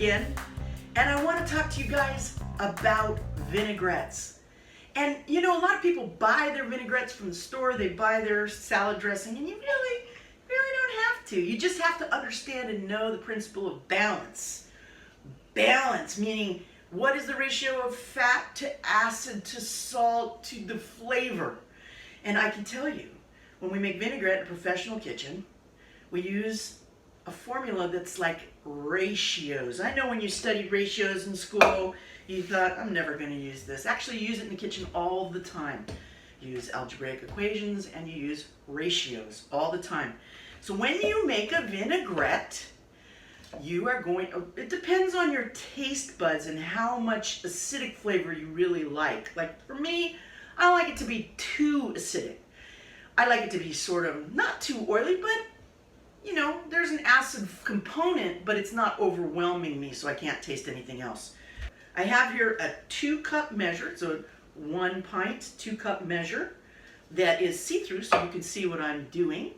again, and I want to talk to you guys about vinaigrettes. And you know, a lot of people buy their vinaigrettes from the store, they buy their salad dressing, and you really don't have to. You just have to understand and know the principle of balance. Balance, meaning what is the ratio of fat to acid to salt to the flavor? And I can tell you, when we make vinaigrette in a professional kitchen, we use a formula that's like ratios. I know when you studied ratios in school, you thought, I'm never going to use this. Actually, you use it in the kitchen all the time. You use algebraic equations and you use ratios all the time. So when you make a vinaigrette, you are going, it depends on your taste buds and how much acidic flavor you really like. Like for me, I don't like it to be too acidic. I like it to be sort of not too oily, but you know, there's an acid component, but it's not overwhelming me, so I can't taste anything else. I have here a 2-cup measure, so 1 pint, 2-cup measure that is see-through, so you can see what I'm doing.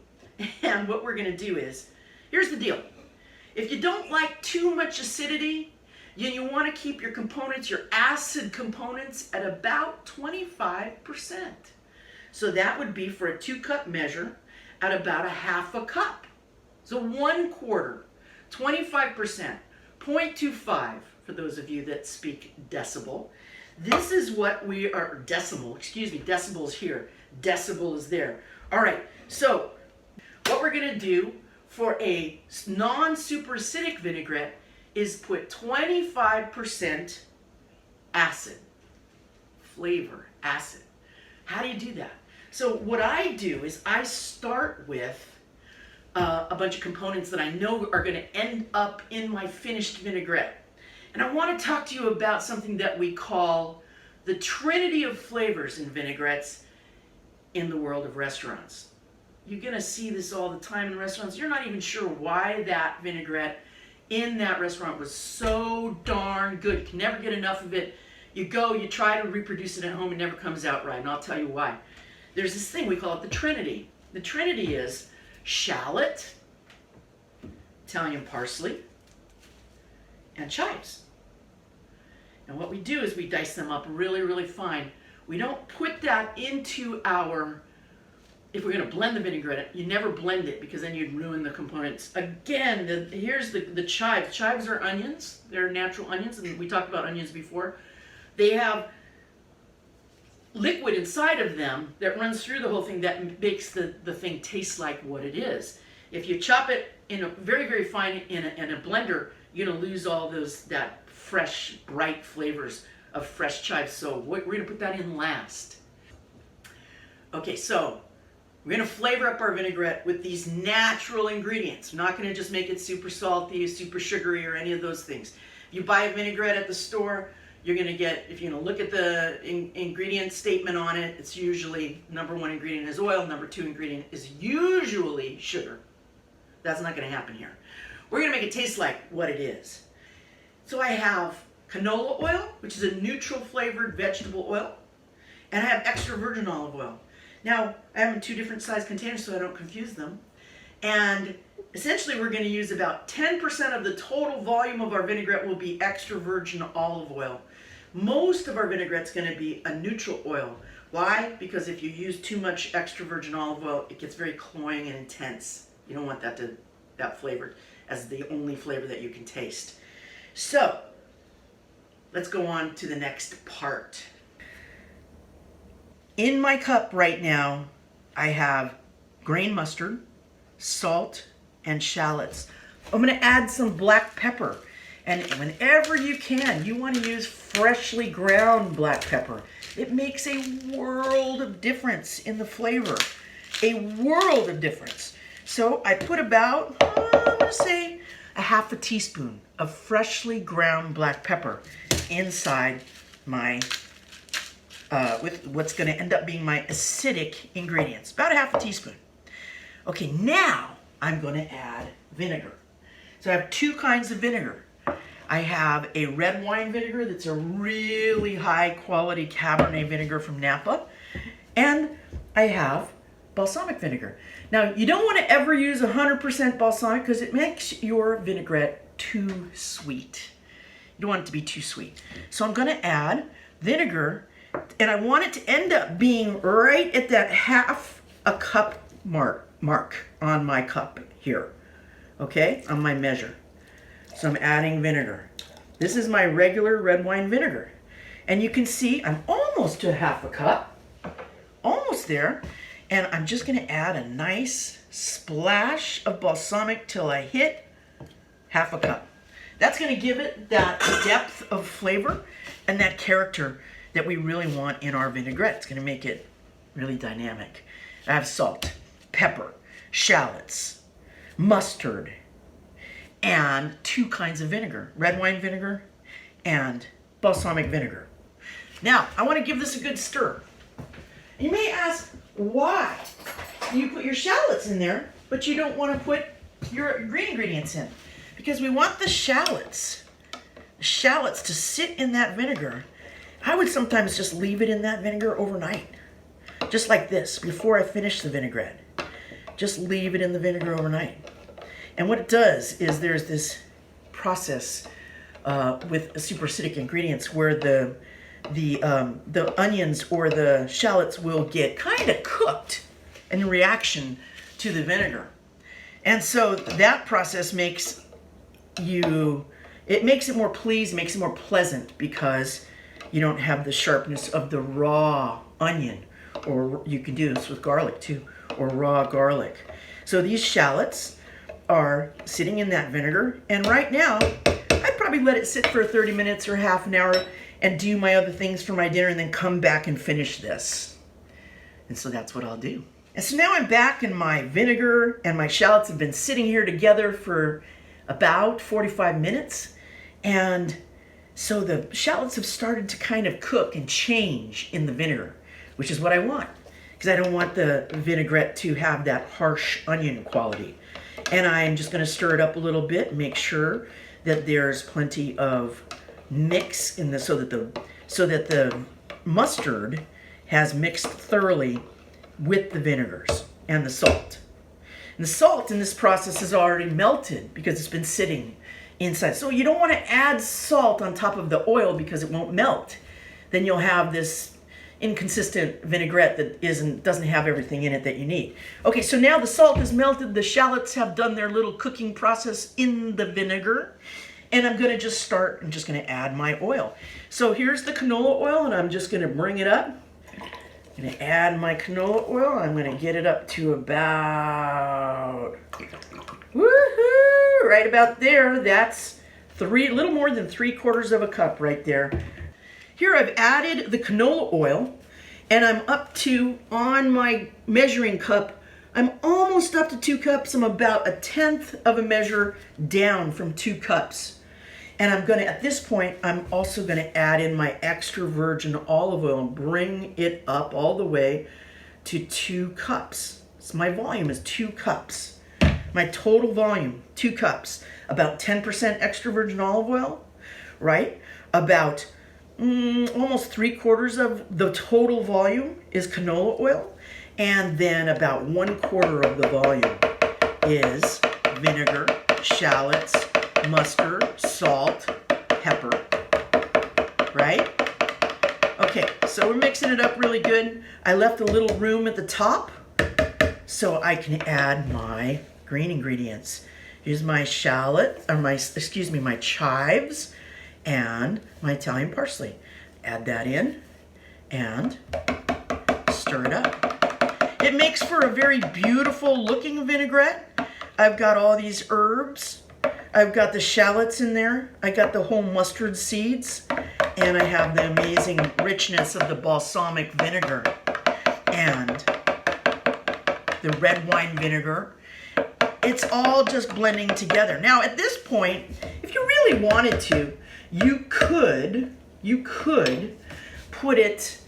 And what we're gonna do is, here's the deal. If you don't like too much acidity, you wanna keep your components, your acid components at about 25%. So that would be for a 2-cup measure at about a 1/2 cup. So 1/4, 25%, 0.25 for those of you that speak decibel. This is what we are, decimal, excuse me, decibels here, decibel is there. All right, so what we're gonna do for a non-super acidic vinaigrette is put 25% acid, flavor, acid. How do you do that? So what I do is I start with a bunch of components that I know are going to end up in my finished vinaigrette. And I want to talk to you about something that we call the trinity of flavors in vinaigrettes in the world of restaurants. You're going to see this all the time in restaurants. You're not even sure why that vinaigrette in that restaurant was so darn good. You can never get enough of it. You go, you try to reproduce it at home, it never comes out right, and I'll tell you why. There's this thing, we call it the trinity. The trinity is shallot, Italian parsley, and chives. And what we do is we dice them up really fine. We don't put that into our, if we're going to blend the vinaigrette, you never blend it because then you'd ruin the components. Again, here's the chives. Chives are onions. They're natural onions, and we talked about onions before. They have liquid inside of them that runs through the whole thing that makes the thing taste like what it is. If you chop it in a very fine in a blender, you're going to lose all that fresh, bright flavors of fresh chives. So we're going to put that in last. Okay, so we're going to flavor up our vinaigrette with these natural ingredients. We're not going to just make it super salty, super sugary, or any of those things. You buy a vinaigrette at the store, you're going to get, if you're going to look at the ingredient statement on it, it's usually number 1 ingredient is oil, number 2 ingredient is usually sugar. That's not going to happen here. We're going to make it taste like what it is. So I have canola oil, which is a neutral flavored vegetable oil, and I have extra virgin olive oil. Now, I have them in 2 different size containers so I don't confuse them. And essentially we're going to use about 10% of the total volume of our vinaigrette will be extra virgin olive oil. Most of our vinaigrette's going to be a neutral oil. Why? Because if you use too much extra virgin olive oil, it gets very cloying and intense. You don't want that flavor as the only flavor that you can taste. So, let's go on to the next part. In my cup right now, I have grain mustard, salt, and shallots. I'm going to add some black pepper. And whenever you can, you want to use freshly ground black pepper. It makes a world of difference in the flavor. A world of difference. So I put about, I'm going to say, a 1/2 teaspoon of freshly ground black pepper inside my, with what's going to end up being my acidic ingredients. About a 1/2 teaspoon. Okay, now I'm going to add vinegar. So I have 2 kinds of vinegar. I have a red wine vinegar that's a really high quality Cabernet vinegar from Napa. And I have balsamic vinegar. Now, you don't want to ever use 100% balsamic because it makes your vinaigrette too sweet. You don't want it to be too sweet. So I'm gonna add vinegar, and I want it to end up being right at that half a cup mark on my cup here, okay, on my measure. So I'm adding vinegar. This is my regular red wine vinegar. And you can see I'm almost to half a cup, almost there. And I'm just gonna add a nice splash of balsamic till I hit half a cup. That's gonna give it that depth of flavor and that character that we really want in our vinaigrette. It's gonna make it really dynamic. I have salt, pepper, shallots, mustard, and 2 kinds of vinegar, red wine vinegar and balsamic vinegar. Now, I wanna give this a good stir. You may ask, why you put your shallots in there, but you don't wanna put your green ingredients in? Because we want the shallots to sit in that vinegar. I would sometimes just leave it in that vinegar overnight. Just like this, before I finish the vinaigrette. Just leave it in the vinegar overnight. And what it does is there's this process with super acidic ingredients where the onions or the shallots will get kind of cooked in reaction to the vinegar. And so that process makes it more pleased, makes it more pleasant, because you don't have the sharpness of the raw onion, or you can do this with garlic too, or raw garlic. So these shallots are sitting in that vinegar, and right now I'd probably let it sit for 30 minutes or half an hour and do my other things for my dinner, and then come back and finish this. And so that's what I'll do. And so now I'm back, and my vinegar and my shallots have been sitting here together for about 45 minutes. And so the shallots have started to kind of cook and change in the vinegar, which is what I want, because I don't want the vinaigrette to have that harsh onion quality. And I'm just gonna stir it up a little bit, make sure that there's plenty of mix in this, so that the mustard has mixed thoroughly with the vinegars and the salt. And the salt in this process is already melted because it's been sitting inside. So you don't want to add salt on top of the oil because it won't melt. Then you'll have this inconsistent vinaigrette that doesn't have everything in it that you need. Okay, so now the salt is melted, the shallots have done their little cooking process in the vinegar, and I'm gonna I'm just gonna add my oil. So here's the canola oil, and I'm just gonna bring it up. I'm gonna add my canola oil. I'm gonna get it up to about, woohoo, right about there. That's a little more than 3/4 of a cup right there. Here I've added the canola oil, and I'm up to, on my measuring cup, I'm almost up to 2 cups. I'm about 1/10 of a measure down from 2 cups. And I'm gonna, at this point, I'm also gonna add in my extra virgin olive oil and bring it up all the way to 2 cups. So my volume is 2 cups. My total volume, 2 cups. About 10% extra virgin olive oil, right? About almost 3/4 of the total volume is canola oil. And then about 1/4 of the volume is vinegar, shallots, mustard, salt, pepper, right? Okay, so we're mixing it up really good. I left a little room at the top so I can add my green ingredients. Here's my shallot, or my chives and my Italian parsley. Add that in and stir it up. It makes for a very beautiful looking vinaigrette. I've got all these herbs. I've got the shallots in there. I got the whole mustard seeds, and I have the amazing richness of the balsamic vinegar and the red wine vinegar. It's all just blending together. Now at this point, if you really wanted to, you could put it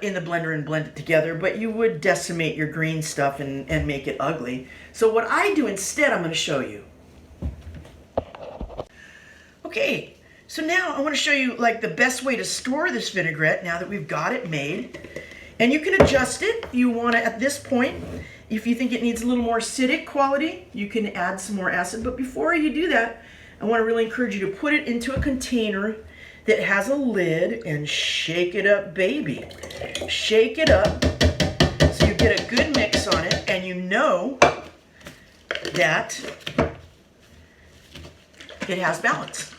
in the blender and blend it together, but you would decimate your green stuff and make it ugly. So what I do instead, I'm going to show you. Okay, so now I want to show you like the best way to store this vinaigrette now that we've got it made. And you can adjust it. You want to, at this point, if you think it needs a little more acidic quality, you can add some more acid. But before you do that, I want to really encourage you to put it into a container that has a lid and shake it up, baby. Shake it up so you get a good mix on it, and you know that it has balance.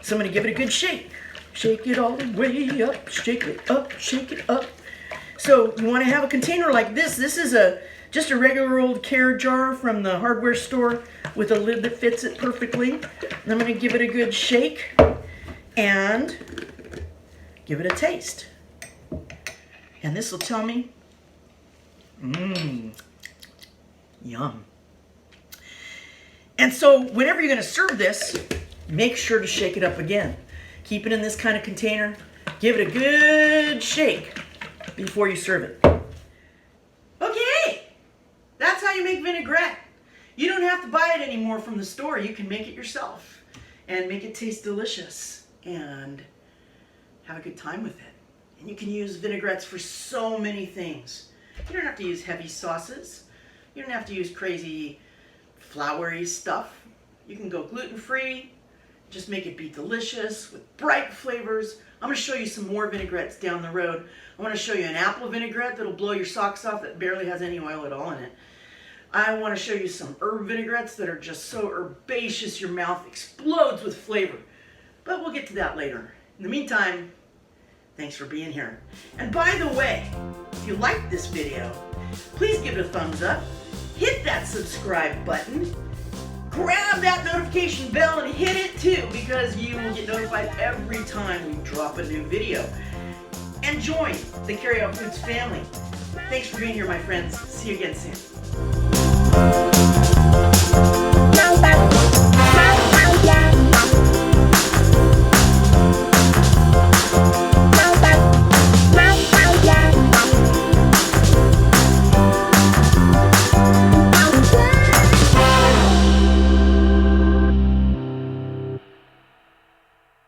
So I'm going to give it a good shake. Shake it all the way up, shake it up, shake it up. So you want to have a container like this. This is just a regular old Care jar from the hardware store with a lid that fits it perfectly. And I'm going to give it a good shake and give it a taste. And this will tell me, yum. And so whenever you're going to serve this, make sure to shake it up again. Keep it in this kind of container. Give it a good shake before you serve it. Okay, that's how you make vinaigrette. You don't have to buy it anymore from the store. You can make it yourself and make it taste delicious and have a good time with it. And you can use vinaigrettes for so many things. You don't have to use heavy sauces. You don't have to use crazy floury stuff. You can go gluten-free. Just make it be delicious with bright flavors. I'm going to show you some more vinaigrettes down the road. I want to show you an apple vinaigrette that'll blow your socks off that barely has any oil at all in it. I want to show you some herb vinaigrettes that are just so herbaceous your mouth explodes with flavor. But we'll get to that later. In the meantime, thanks for being here. And by the way, if you liked this video, please give it a thumbs up. Hit that subscribe button. Grab that notification bell and hit it too, because you will get notified every time we drop a new video. And join the Kerry Foods family. Thanks for being here, my friends. See you again soon.